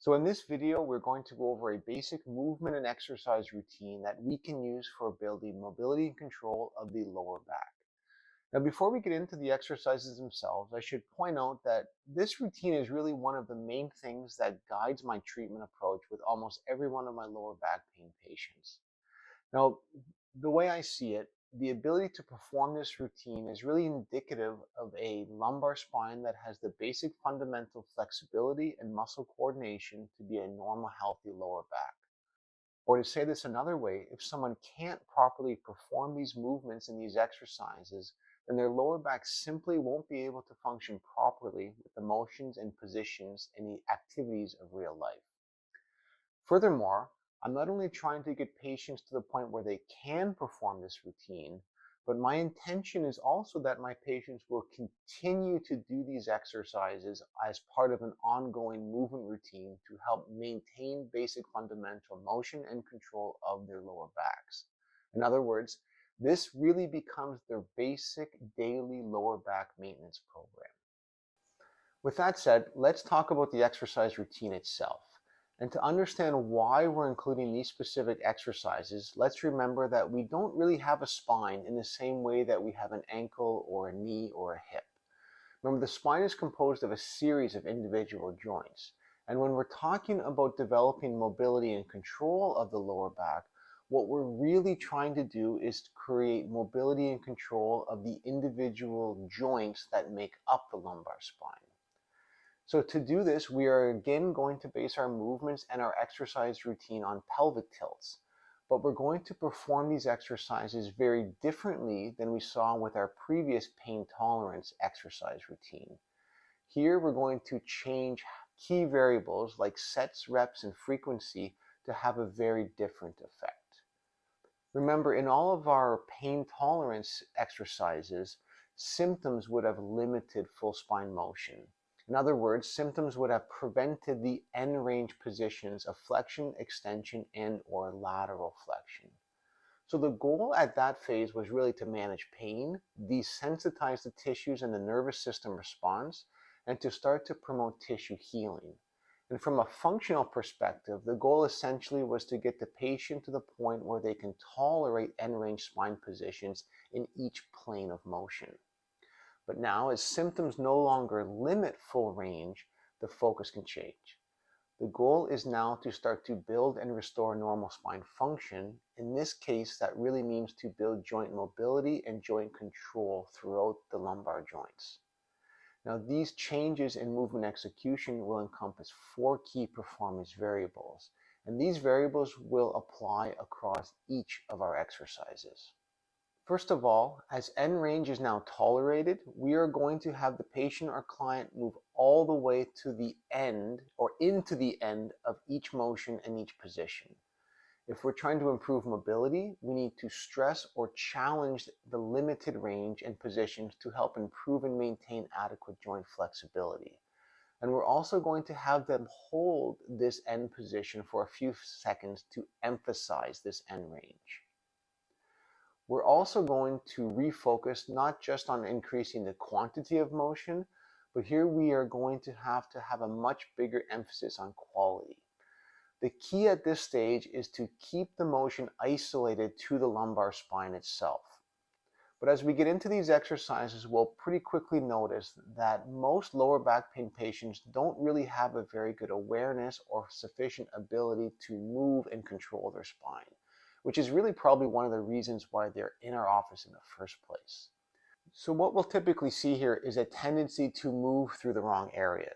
So in this video, we're going to go over a basic movement and exercise routine that we can use for building mobility and control of the lower back. Now, before we get into the exercises themselves, I should point out that this routine is really one of the main things that guides my treatment approach with almost every one of my lower back pain patients. Now, the way I see it, the ability to perform this routine is really indicative of a lumbar spine that has the basic fundamental flexibility and muscle coordination to be a normal, healthy lower back. Or to say this another way, if someone can't properly perform these movements and these exercises, then their lower back simply won't be able to function properly with the motions and positions and the activities of real life. Furthermore, I'm not only trying to get patients to the point where they can perform this routine, but my intention is also that my patients will continue to do these exercises as part of an ongoing movement routine to help maintain basic fundamental motion and control of their lower backs. In other words, this really becomes their basic daily lower back maintenance program. With that said, let's talk about the exercise routine itself. And to understand why we're including these specific exercises, let's remember that we don't really have a spine in the same way that we have an ankle or a knee or a hip. Remember, the spine is composed of a series of individual joints. And when we're talking about developing mobility and control of the lower back, what we're really trying to do is to create mobility and control of the individual joints that make up the lumbar spine. So to do this, we are again going to base our movements and our exercise routine on pelvic tilts. But we're going to perform these exercises very differently than we saw with our previous pain tolerance exercise routine. Here we're going to change key variables like sets, reps, and frequency to have a very different effect. Remember, in all of our pain tolerance exercises, symptoms would have limited full spine motion. In other words, symptoms would have prevented the end range positions of flexion, extension, and or lateral flexion. So the goal at that phase was really to manage pain, desensitize the tissues and the nervous system response, and to start to promote tissue healing. And from a functional perspective, the goal essentially was to get the patient to the point where they can tolerate end range spine positions in each plane of motion. But now, as symptoms no longer limit full range, the focus can change. The goal is now to start to build and restore normal spine function. In this case, that really means to build joint mobility and joint control throughout the lumbar joints. Now, these changes in movement execution will encompass 4 key performance variables, and these variables will apply across each of our exercises. First of all, as end range is now tolerated, we are going to have the patient or client move all the way to the end or into the end of each motion and each position. If we're trying to improve mobility, we need to stress or challenge the limited range and positions to help improve and maintain adequate joint flexibility. And we're also going to have them hold this end position for a few seconds to emphasize this end range. We're also going to refocus not just on increasing the quantity of motion, but here we are going to have a much bigger emphasis on quality. The key at this stage is to keep the motion isolated to the lumbar spine itself. But as we get into these exercises, we'll pretty quickly notice that most lower back pain patients don't really have a very good awareness or sufficient ability to move and control their spine, which is really probably one of the reasons why they're in our office in the first place. So what we'll typically see here is a tendency to move through the wrong area.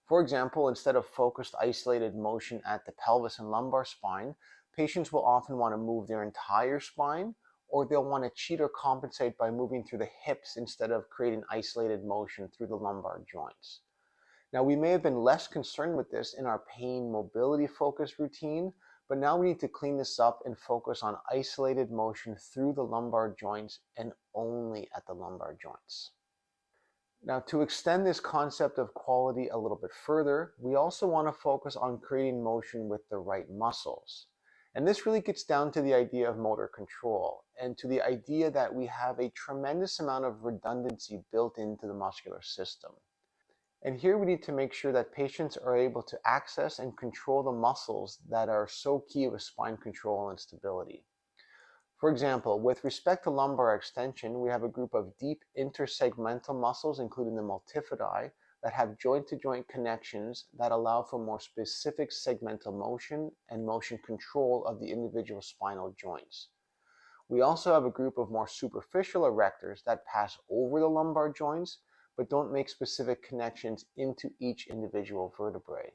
For example, instead of focused, isolated motion at the pelvis and lumbar spine, patients will often want to move their entire spine, or they'll want to cheat or compensate by moving through the hips instead of creating isolated motion through the lumbar joints. Now, we may have been less concerned with this in our pain mobility focused routine, but now we need to clean this up and focus on isolated motion through the lumbar joints and only at the lumbar joints. Now, to extend this concept of quality a little bit further, we also want to focus on creating motion with the right muscles. And this really gets down to the idea of motor control and to the idea that we have a tremendous amount of redundancy built into the muscular system. And here we need to make sure that patients are able to access and control the muscles that are so key with spine control and stability. For example, with respect to lumbar extension, we have a group of deep intersegmental muscles, including the multifidi, that have joint-to-joint connections that allow for more specific segmental motion and motion control of the individual spinal joints. We also have a group of more superficial erectors that pass over the lumbar joints, but don't make specific connections into each individual vertebrae.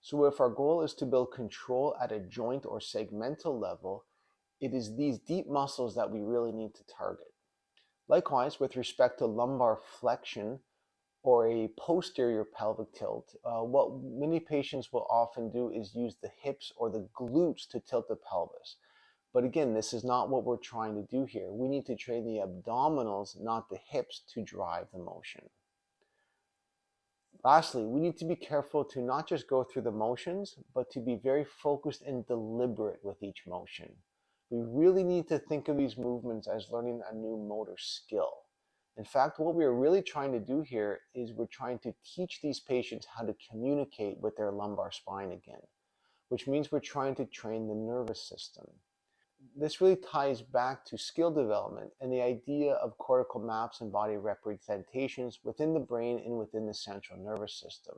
So if our goal is to build control at a joint or segmental level, it is these deep muscles that we really need to target. Likewise, with respect to lumbar flexion or a posterior pelvic tilt, what many patients will often do is use the hips or the glutes to tilt the pelvis. But again, this is not what we're trying to do here. We need to train the abdominals, not the hips, to drive the motion. Lastly, we need to be careful to not just go through the motions, but to be very focused and deliberate with each motion. We really need to think of these movements as learning a new motor skill. In fact, what we are really trying to do here is we're trying to teach these patients how to communicate with their lumbar spine again, which means we're trying to train the nervous system. This really ties back to skill development and the idea of cortical maps and body representations within the brain and within the central nervous system.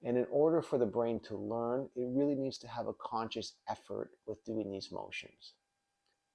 And in order for the brain to learn, it really needs to have a conscious effort with doing these motions.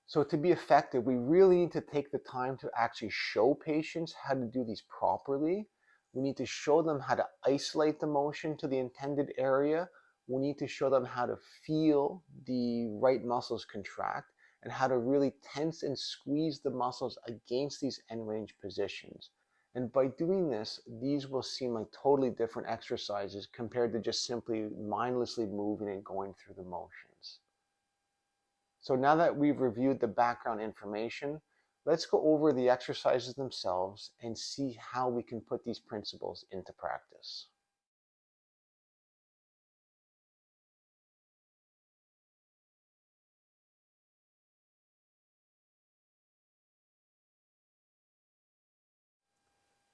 So to be effective, we really need to take the time to actually show patients how to do these properly. We need to show them how to isolate the motion to the intended area. We need to show them how to feel the right muscles contract and how to really tense and squeeze the muscles against these end range positions. And by doing this, these will seem like totally different exercises compared to just simply mindlessly moving and going through the motions. So now that we've reviewed the background information, let's go over the exercises themselves and see how we can put these principles into practice.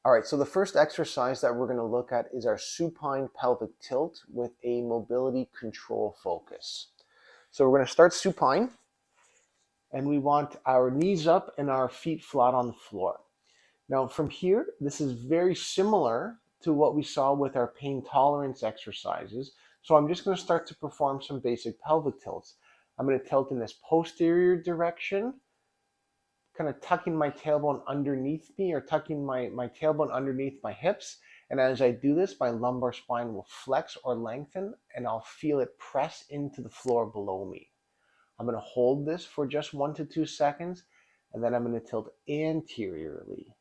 All right, so the first exercise that we're going to look at is our supine pelvic tilt with a mobility control focus. So we're going to start supine, and we want our knees up and our feet flat on the floor. Now from here, this is very similar to what we saw with our pain tolerance exercises. So I'm just going to start to perform some basic pelvic tilts. I'm going to tilt in this posterior direction, kind of tucking my tailbone underneath me or tucking my tailbone underneath my hips. And as I do this, my lumbar spine will flex or lengthen and I'll feel it press into the floor below me. I'm going to hold this for just 1 to 2 seconds and then I'm going to tilt anteriorly.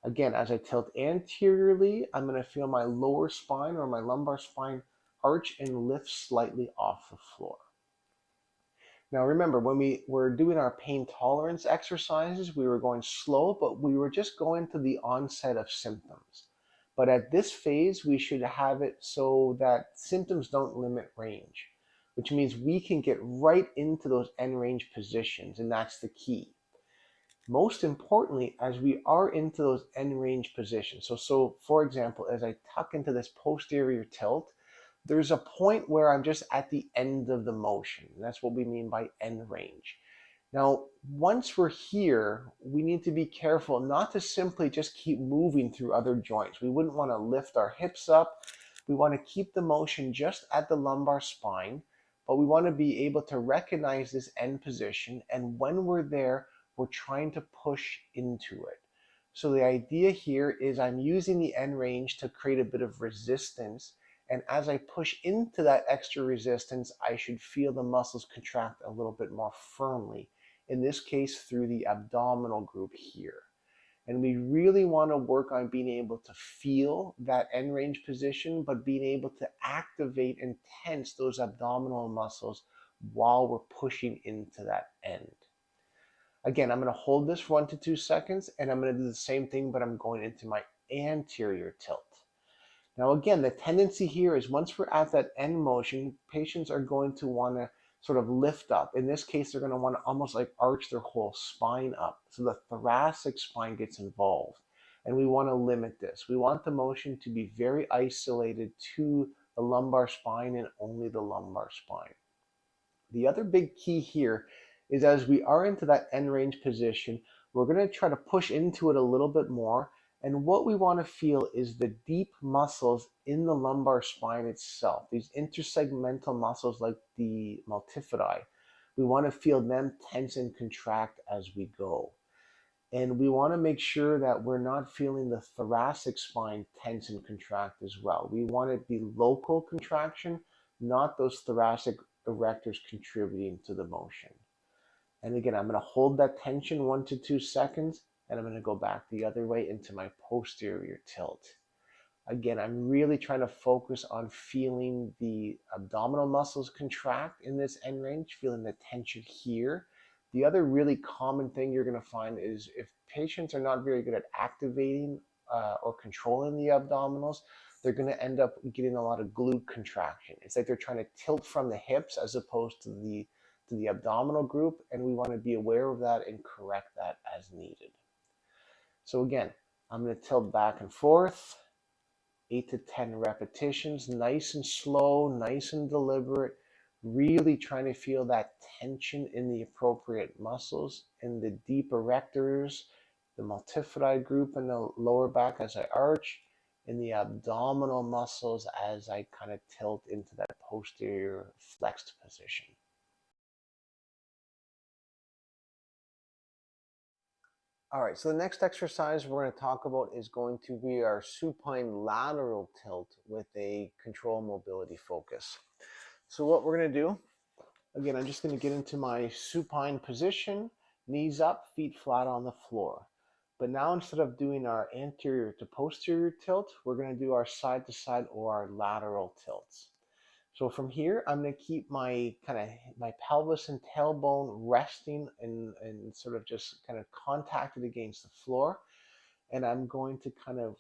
Again, as I tilt anteriorly, I'm going to feel my lower spine or my lumbar spine arch and lift slightly off the floor. Now remember, when we were doing our pain tolerance exercises, we were going slow, but we were just going to the onset of symptoms. But at this phase, we should have it so that symptoms don't limit range, which means we can get right into those end range positions, and that's the key. Most importantly, as we are into those end range positions, so for example, as I tuck into this posterior tilt, there's a point where I'm just at the end of the motion. That's what we mean by end range. Now, once we're here, we need to be careful not to simply just keep moving through other joints. We wouldn't want to lift our hips up. We want to keep the motion just at the lumbar spine, but we want to be able to recognize this end position. And when we're there, we're trying to push into it. So the idea here is I'm using the end range to create a bit of resistance. And as I push into that extra resistance, I should feel the muscles contract a little bit more firmly. In this case, through the abdominal group here. And we really want to work on being able to feel that end range position, but being able to activate and tense those abdominal muscles while we're pushing into that end. Again, I'm going to hold this for 1 to 2 seconds, and I'm going to do the same thing, but I'm going into my anterior tilt. Now again, the tendency here is once we're at that end motion, patients are going to want to sort of lift up. In this case, they're going to want to almost like arch their whole spine up. So the thoracic spine gets involved. And we want to limit this. We want the motion to be very isolated to the lumbar spine and only the lumbar spine. The other big key here is as we are into that end range position, we're going to try to push into it a little bit more. And what we want to feel is the deep muscles in the lumbar spine itself, these intersegmental muscles like the multifidi. We want to feel them tense and contract as we go. And we want to make sure that we're not feeling the thoracic spine tense and contract as well. We want it to be local contraction, not those thoracic erectors contributing to the motion. And again, I'm going to hold that tension 1 to 2 seconds, and I'm going to go back the other way into my posterior tilt. Again, I'm really trying to focus on feeling the abdominal muscles contract in this end range, feeling the tension here. The other really common thing you're going to find is if patients are not very good at activating or controlling the abdominals, they're going to end up getting a lot of glute contraction. It's like they're trying to tilt from the hips as opposed to the abdominal group, and we want to be aware of that and correct that as needed. So again, I'm going to tilt back and forth, 8 to 10 repetitions, nice and slow, nice and deliberate, really trying to feel that tension in the appropriate muscles, in the deep erectors, the multifidi group in the lower back as I arch, in the abdominal muscles as I kind of tilt into that posterior flexed position. All right, so the next exercise we're going to talk about is going to be our supine lateral tilt with a control mobility focus. So what we're going to do, again, I'm just going to get into my supine position, knees up, feet flat on the floor. But now instead of doing our anterior to posterior tilt, we're going to do our side to side or our lateral tilts. So from here, I'm going to keep my my pelvis and tailbone resting and sort of just kind of contacted against the floor. And I'm going to kind of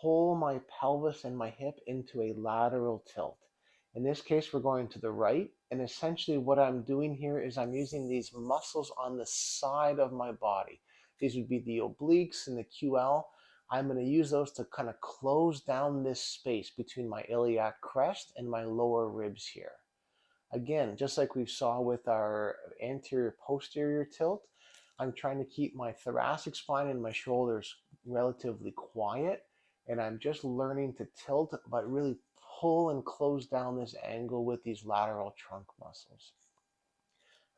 pull my pelvis and my hip into a lateral tilt. In this case, we're going to the right. And essentially what I'm doing here is I'm using these muscles on the side of my body. These would be the obliques and the QL. I'm going to use those to kind of close down this space between my iliac crest and my lower ribs here. Again, just like we saw with our anterior posterior tilt, I'm trying to keep my thoracic spine and my shoulders relatively quiet, and I'm just learning to tilt, but really pull and close down this angle with these lateral trunk muscles.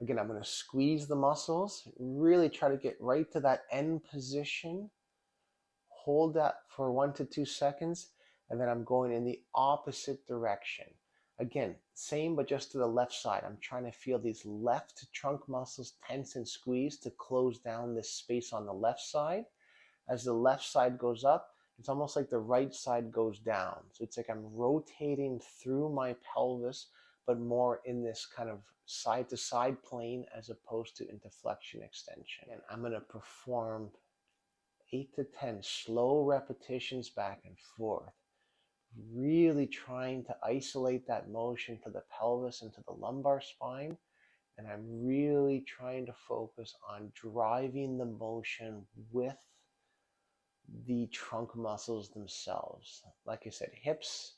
Again, I'm going to squeeze the muscles, really try to get right to that end position. Hold that for 1 to 2 seconds, and then I'm going in the opposite direction. Again, same, but just to the left side. I'm trying to feel these left trunk muscles tense and squeeze to close down this space on the left side. As the left side goes up, it's almost like the right side goes down. So it's like I'm rotating through my pelvis, but more in this kind of side to side plane as opposed to into flexion extension. And I'm going to perform 8 to 10 slow repetitions back and forth, really trying to isolate that motion to the pelvis and to the lumbar spine. And I'm really trying to focus on driving the motion with the trunk muscles themselves. Like I said, hips,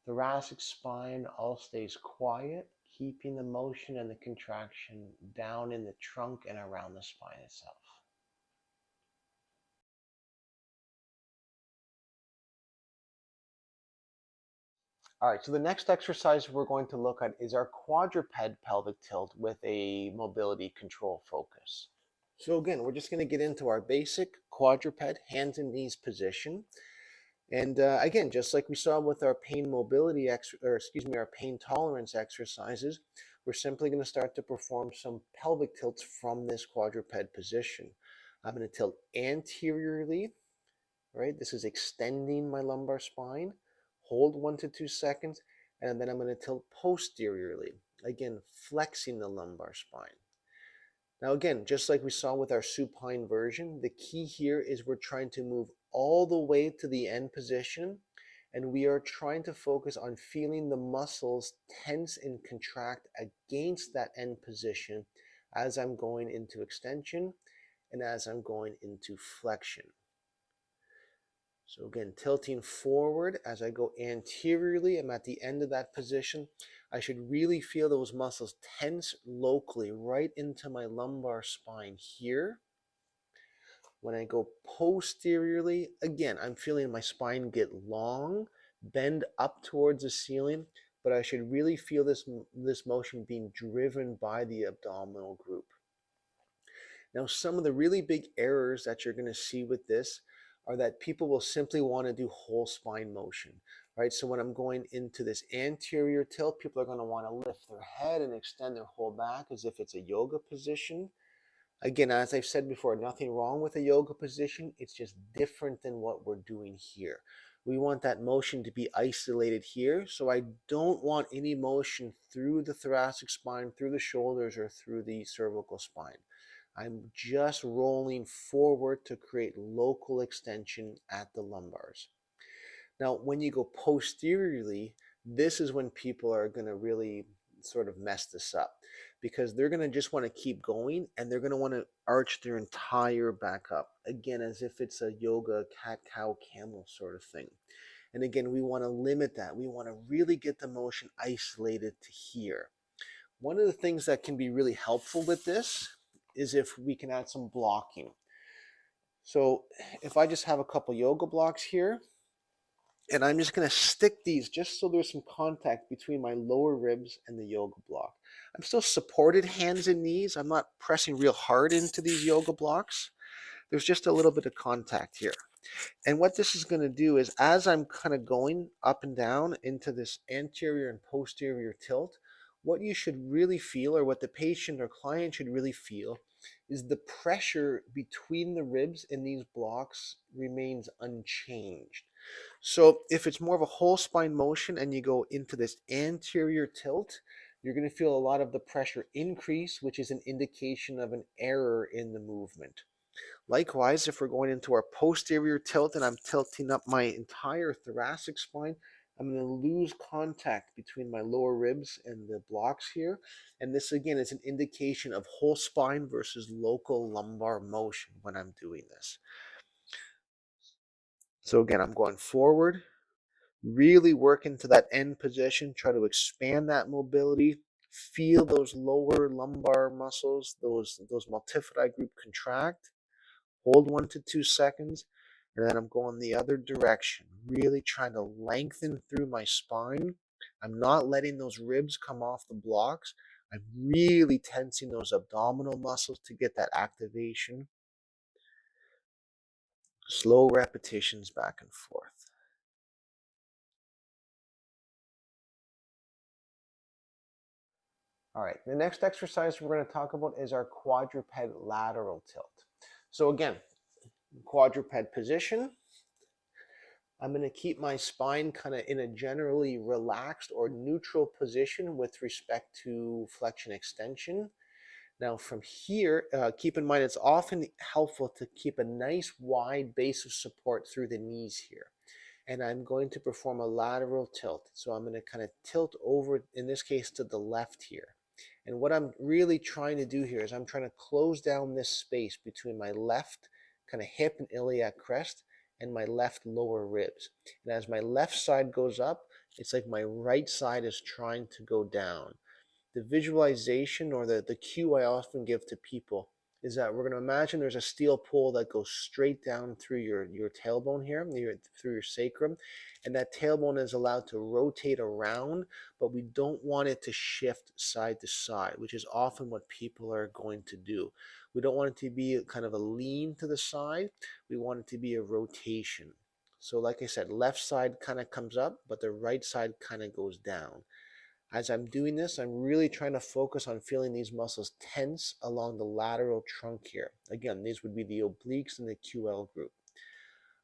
thoracic spine all stays quiet, keeping the motion and the contraction down in the trunk and around the spine itself. All right, so the next exercise we're going to look at is our quadruped pelvic tilt with a mobility control focus. So again, we're just going to get into our basic quadruped hands and knees position. And again, just like we saw with our pain mobility, our pain tolerance exercises, we're simply going to start to perform some pelvic tilts from this quadruped position. I'm going to tilt anteriorly, right? This is extending my lumbar spine. Hold 1 to 2 seconds, and then I'm going to tilt posteriorly, again, flexing the lumbar spine. Now again, just like we saw with our supine version, the key here is we're trying to move all the way to the end position, and we are trying to focus on feeling the muscles tense and contract against that end position as I'm going into extension and as I'm going into flexion. So again, tilting forward as I go anteriorly, I'm at the end of that position. I should really feel those muscles tense locally right into my lumbar spine here. When I go posteriorly, again, I'm feeling my spine get long, bend up towards the ceiling, but I should really feel this motion being driven by the abdominal group. Now, some of the really big errors that you're going to see with this are that people will simply want to do whole spine motion, right? So when I'm going into this anterior tilt, people are going to want to lift their head and extend their whole back as if it's a yoga position. Again, as I've said before, nothing wrong with a yoga position. It's just different than what we're doing here. We want that motion to be isolated here. So I don't want any motion through the thoracic spine, through the shoulders, or through the cervical spine. I'm just rolling forward to create local extension at the lumbars. Now, when you go posteriorly, this is when people are going to really sort of mess this up because they're going to just want to keep going and they're going to want to arch their entire back up. Again, as if it's a yoga cat, cow, camel sort of thing. And again, we want to limit that. We want to really get the motion isolated to here. One of the things that can be really helpful with this is if we can add some blocking. So if I just have a couple yoga blocks here, and I'm just going to stick these just so there's some contact between my lower ribs and the yoga block. I'm still supported hands and knees. I'm not pressing real hard into these yoga blocks. There's just a little bit of contact here. And what this is going to do is as I'm kind of going up and down into this anterior and posterior tilt, what you should really feel, or what the patient or client should really feel, is the pressure between the ribs in these blocks remains unchanged. So if it's more of a whole spine motion and you go into this anterior tilt, you're going to feel a lot of the pressure increase, which is an indication of an error in the movement. Likewise, if we're going into our posterior tilt and I'm tilting up my entire thoracic spine, I'm going to lose contact between my lower ribs and the blocks here. And this, again, is an indication of whole spine versus local lumbar motion when I'm doing this. So again, I'm going forward, really work into that end position, try to expand that mobility, feel those lower lumbar muscles, those multifidi group contract. Hold 1 to 2 seconds, and then I'm going the other direction, really trying to lengthen through my spine. I'm not letting those ribs come off the blocks. I'm really tensing those abdominal muscles to get that activation. Slow repetitions back and forth. All right, the next exercise we're going to talk about is our quadruped lateral tilt. So again, quadruped position. I'm going to keep my spine kind of in a generally relaxed or neutral position with respect to flexion extension. Now from here, keep in mind it's often helpful to keep a nice wide base of support through the knees here. And I'm going to perform a lateral tilt. So I'm going to kind of tilt over, in this case, to the left here. And what I'm really trying to do here is I'm trying to close down this space between my left kind of hip and iliac crest and my left lower ribs. And as my left side goes up, it's like my right side is trying to go down. The visualization or the cue I often give to people is that we're going to imagine there's a steel pole that goes straight down through your tailbone here, through your sacrum, and that tailbone is allowed to rotate around, but we don't want it to shift side to side, which is often what people are going to do. We don't want it to be kind of a lean to the side. We want it to be a rotation. So like I said, left side kind of comes up, but the right side kind of goes down. As I'm doing this, I'm really trying to focus on feeling these muscles tense along the lateral trunk here. Again, these would be the obliques and the QL group.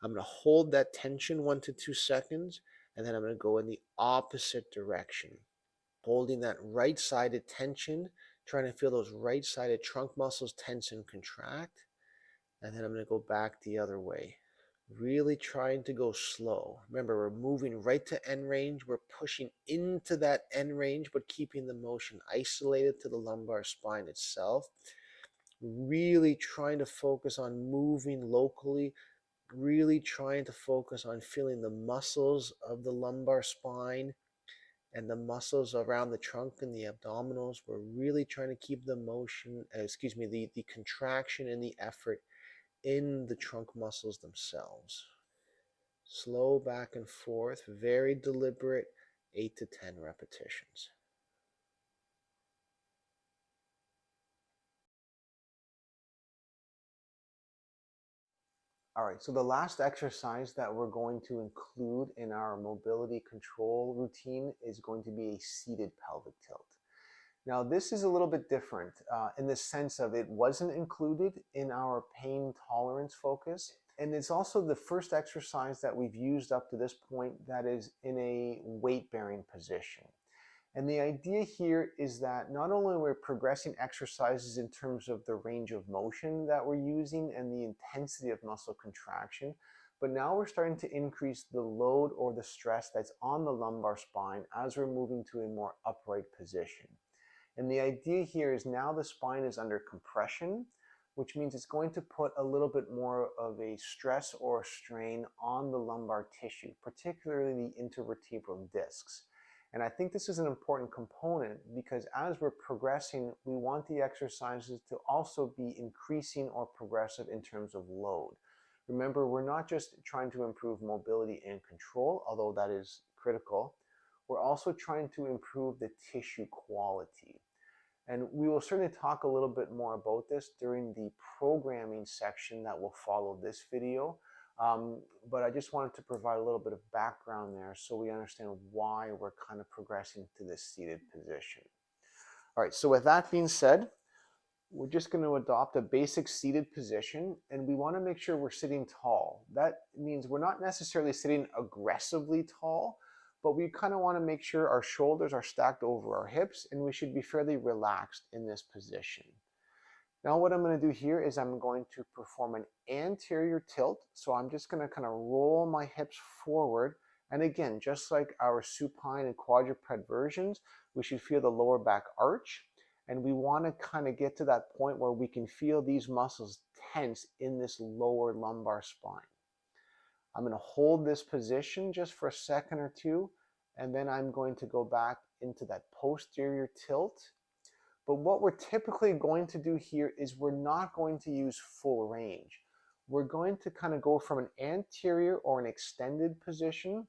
I'm going to hold that tension 1 to 2 seconds, and then I'm going to go in the opposite direction, holding that right-sided tension, trying to feel those right-sided trunk muscles tense and contract, and then I'm going to go back the other way. Really trying to go slow. Remember, we're moving right to end range. We're pushing into that end range, but keeping the motion isolated to the lumbar spine itself. Really trying to focus on moving locally, really trying to focus on feeling the muscles of the lumbar spine and the muscles around the trunk and the abdominals. We're really trying to keep the motion, the contraction and the effort in the trunk muscles themselves. Slow back and forth, very deliberate, 8 to 10 repetitions. All right, so the last exercise that we're going to include in our mobility control routine is going to be a seated pelvic tilt. Now, this is a little bit different in the sense of it wasn't included in our pain tolerance focus. And it's also the first exercise that we've used up to this point that is in a weight-bearing position. And the idea here is that not only we're progressing exercises in terms of the range of motion that we're using and the intensity of muscle contraction, but now we're starting to increase the load or the stress that's on the lumbar spine as we're moving to a more upright position. And the idea here is now the spine is under compression, which means it's going to put a little bit more of a stress or strain on the lumbar tissue, particularly the intervertebral discs. And I think this is an important component because as we're progressing, we want the exercises to also be increasing or progressive in terms of load. Remember, we're not just trying to improve mobility and control, although that is critical. We're also trying to improve the tissue quality. And we will certainly talk a little bit more about this during the programming section that will follow this video. But I just wanted to provide a little bit of background there so we understand why we're kind of progressing to this seated position. All right, so with that being said, we're just going to adopt a basic seated position, and we want to make sure we're sitting tall. That means we're not necessarily sitting aggressively tall, but we kind of want to make sure our shoulders are stacked over our hips, and we should be fairly relaxed in this position. Now what I'm going to do here is I'm going to perform an anterior tilt. So I'm just going to kind of roll my hips forward. And again, just like our supine and quadruped versions, we should feel the lower back arch. And we want to kind of get to that point where we can feel these muscles tense in this lower lumbar spine. I'm going to hold this position just for a second or two, and then I'm going to go back into that posterior tilt. But what we're typically going to do here is we're not going to use full range. We're going to kind of go from an anterior or an extended position.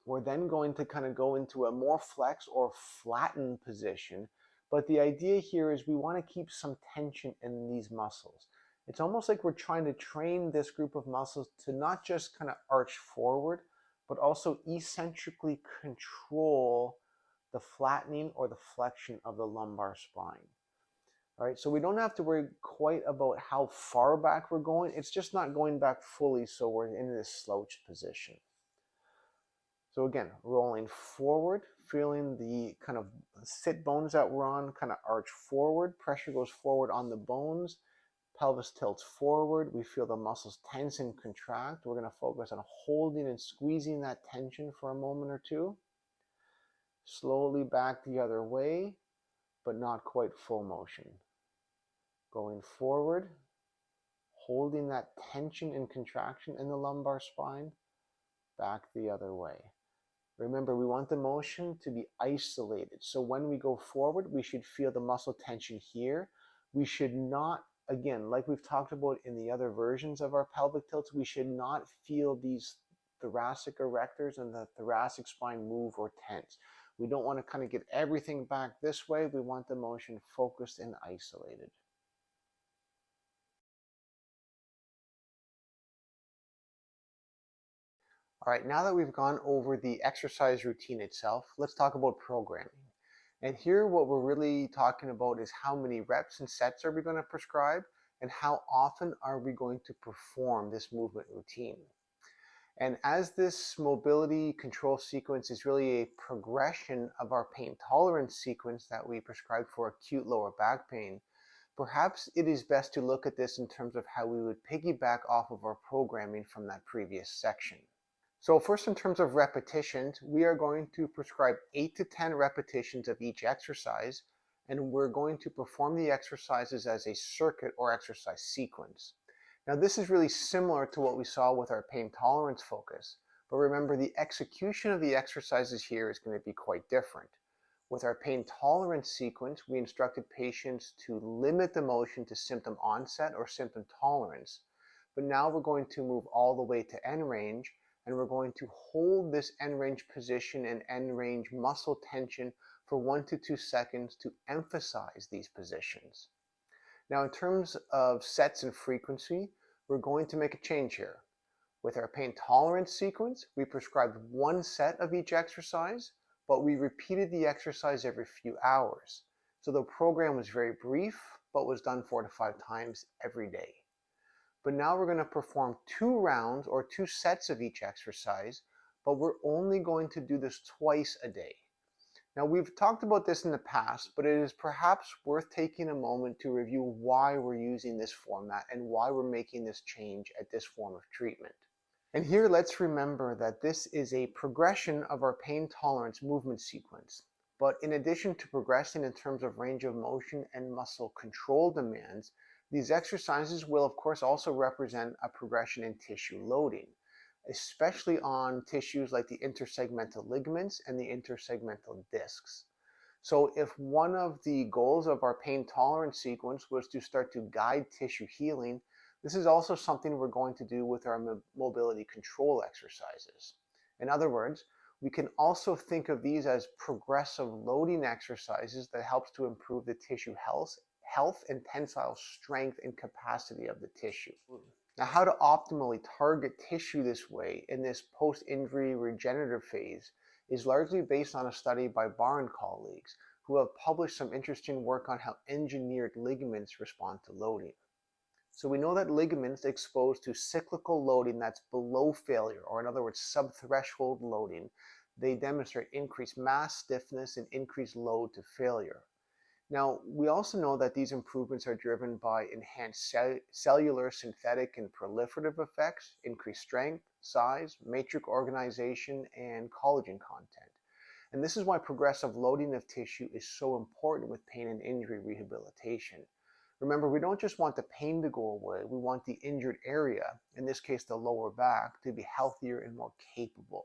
We're then going to kind of go into a more flex or flattened position. But the idea here is we want to keep some tension in these muscles. It's almost like we're trying to train this group of muscles to not just kind of arch forward, but also eccentrically control the flattening or the flexion of the lumbar spine. All right, so we don't have to worry quite about how far back we're going. It's just not going back fully, so we're in this slouched position. So again, rolling forward, feeling the kind of sit bones that we're on kind of arch forward. Pressure goes forward on the bones. Pelvis tilts forward. We feel the muscles tense and contract. We're going to focus on holding and squeezing that tension for a moment or two. Slowly back the other way, but not quite full motion. Going forward, holding that tension and contraction in the lumbar spine, back the other way. Remember, we want the motion to be isolated. So when we go forward, we should feel the muscle tension here. We should not, again, like we've talked about in the other versions of our pelvic tilts, we should not feel these thoracic erectors and the thoracic spine move or tense. We don't want to kind of get everything back this way. We want the motion focused and isolated. All right, now that we've gone over the exercise routine itself, let's talk about programming. And here what we're really talking about is how many reps and sets are we going to prescribe and how often are we going to perform this movement routine. And as this mobility control sequence is really a progression of our pain tolerance sequence that we prescribe for acute lower back pain, perhaps it is best to look at this in terms of how we would piggyback off of our programming from that previous section. So first, in terms of repetitions, we are going to prescribe 8 to 10 repetitions of each exercise, and we're going to perform the exercises as a circuit or exercise sequence. Now, this is really similar to what we saw with our pain tolerance focus, but remember the execution of the exercises here is going to be quite different. With our pain tolerance sequence, we instructed patients to limit the motion to symptom onset or symptom tolerance, but now we're going to move all the way to end range, and we're going to hold this end range position and end range muscle tension for 1 to 2 seconds to emphasize these positions. Now, in terms of sets and frequency, we're going to make a change here. With our pain tolerance sequence, we prescribed 1 set of each exercise, but we repeated the exercise every few hours. So the program was very brief, but was done 4 to 5 times every day. But now we're going to perform 2 rounds or 2 sets of each exercise, but we're only going to do this twice a day. Now, we've talked about this in the past, but it is perhaps worth taking a moment to review why we're using this format and why we're making this change at this form of treatment. And here, let's remember that this is a progression of our pain tolerance movement sequence. But in addition to progressing in terms of range of motion and muscle control demands, these exercises will, of course, also represent a progression in tissue loading, especially on tissues like the intersegmental ligaments and the intersegmental discs. So if one of the goals of our pain tolerance sequence was to start to guide tissue healing, this is also something we're going to do with our mobility control exercises. In other words, we can also think of these as progressive loading exercises that helps to improve the tissue health and tensile strength and capacity of the tissue. Now, how to optimally target tissue this way in this post-injury regenerative phase is largely based on a study by Barr and colleagues, who have published some interesting work on how engineered ligaments respond to loading. So we know that ligaments exposed to cyclical loading that's below failure, or in other words, subthreshold loading, they demonstrate increased mass stiffness and increased load to failure. Now, we also know that these improvements are driven by enhanced cellular, synthetic, and proliferative effects, increased strength, size, matrix organization, and collagen content. And this is why progressive loading of tissue is so important with pain and injury rehabilitation. Remember, we don't just want the pain to go away, we want the injured area, in this case the lower back, to be healthier and more capable.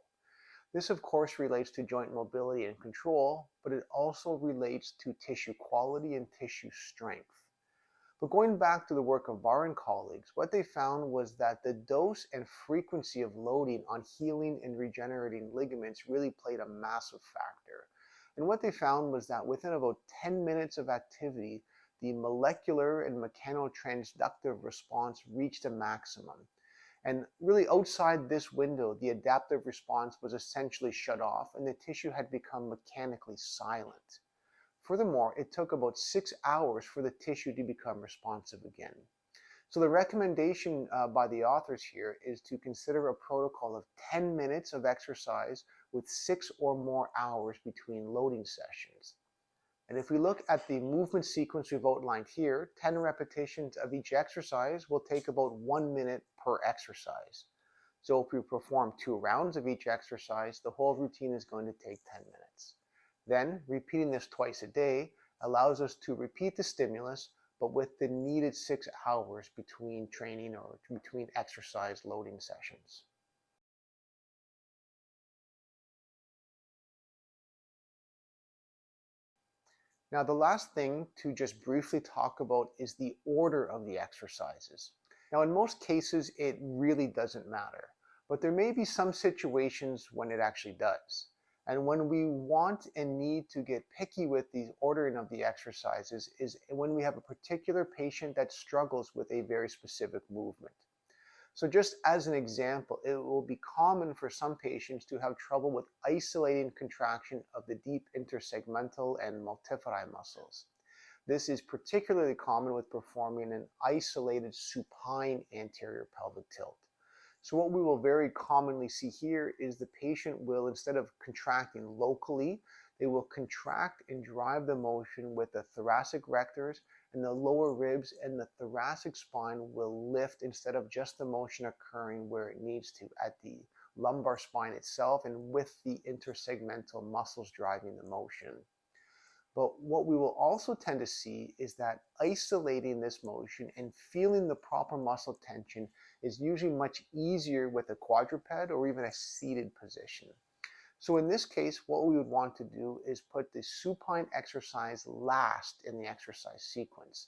This, of course, relates to joint mobility and control, but it also relates to tissue quality and tissue strength. But going back to the work of Barr and colleagues, what they found was that the dose and frequency of loading on healing and regenerating ligaments really played a massive factor. And what they found was that within about 10 minutes of activity, the molecular and mechanotransductive response reached a maximum. And really outside this window, the adaptive response was essentially shut off and the tissue had become mechanically silent. Furthermore, it took about 6 hours for the tissue to become responsive again. So the recommendation by the authors here is to consider a protocol of 10 minutes of exercise with 6 or more hours between loading sessions. And if we look at the movement sequence we've outlined here, 10 repetitions of each exercise will take about 1 minute per exercise. So if we perform 2 rounds of each exercise, the whole routine is going to take 10 minutes. Then, repeating this twice a day allows us to repeat the stimulus, but with the needed 6 hours between training or between exercise loading sessions. Now, the last thing to just briefly talk about is the order of the exercises. Now, in most cases, it really doesn't matter, but there may be some situations when it actually does. And when we want and need to get picky with the ordering of the exercises is when we have a particular patient that struggles with a very specific movement. So just as an example, it will be common for some patients to have trouble with isolating contraction of the deep intersegmental and multifidi muscles. This is particularly common with performing an isolated supine anterior pelvic tilt. So what we will very commonly see here is the patient will, instead of contracting locally, they will contract and drive the motion with the thoracic rectors, and the lower ribs and the thoracic spine will lift instead of just the motion occurring where it needs to at the lumbar spine itself and with the intersegmental muscles driving the motion. But what we will also tend to see is that isolating this motion and feeling the proper muscle tension is usually much easier with a quadruped or even a seated position. So in this case, what we would want to do is put the supine exercise last in the exercise sequence.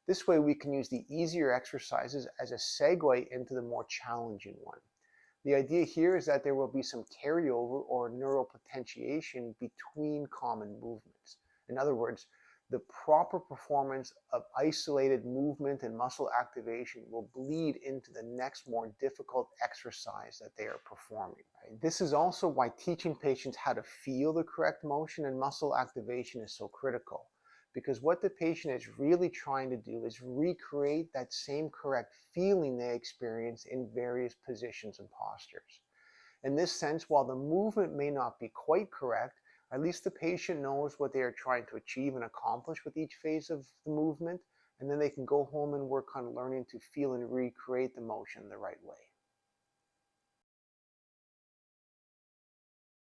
This way we can use the easier exercises as a segue into the more challenging one. The idea here is that there will be some carryover or neural potentiation between common movements. In other words, the proper performance of isolated movement and muscle activation will bleed into the next more difficult exercise that they are performing. Right? This is also why teaching patients how to feel the correct motion and muscle activation is so critical. Because what the patient is really trying to do is recreate that same correct feeling they experience in various positions and postures. In this sense, while the movement may not be quite correct, at least the patient knows what they are trying to achieve and accomplish with each phase of the movement, and then they can go home and work on learning to feel and recreate the motion the right way.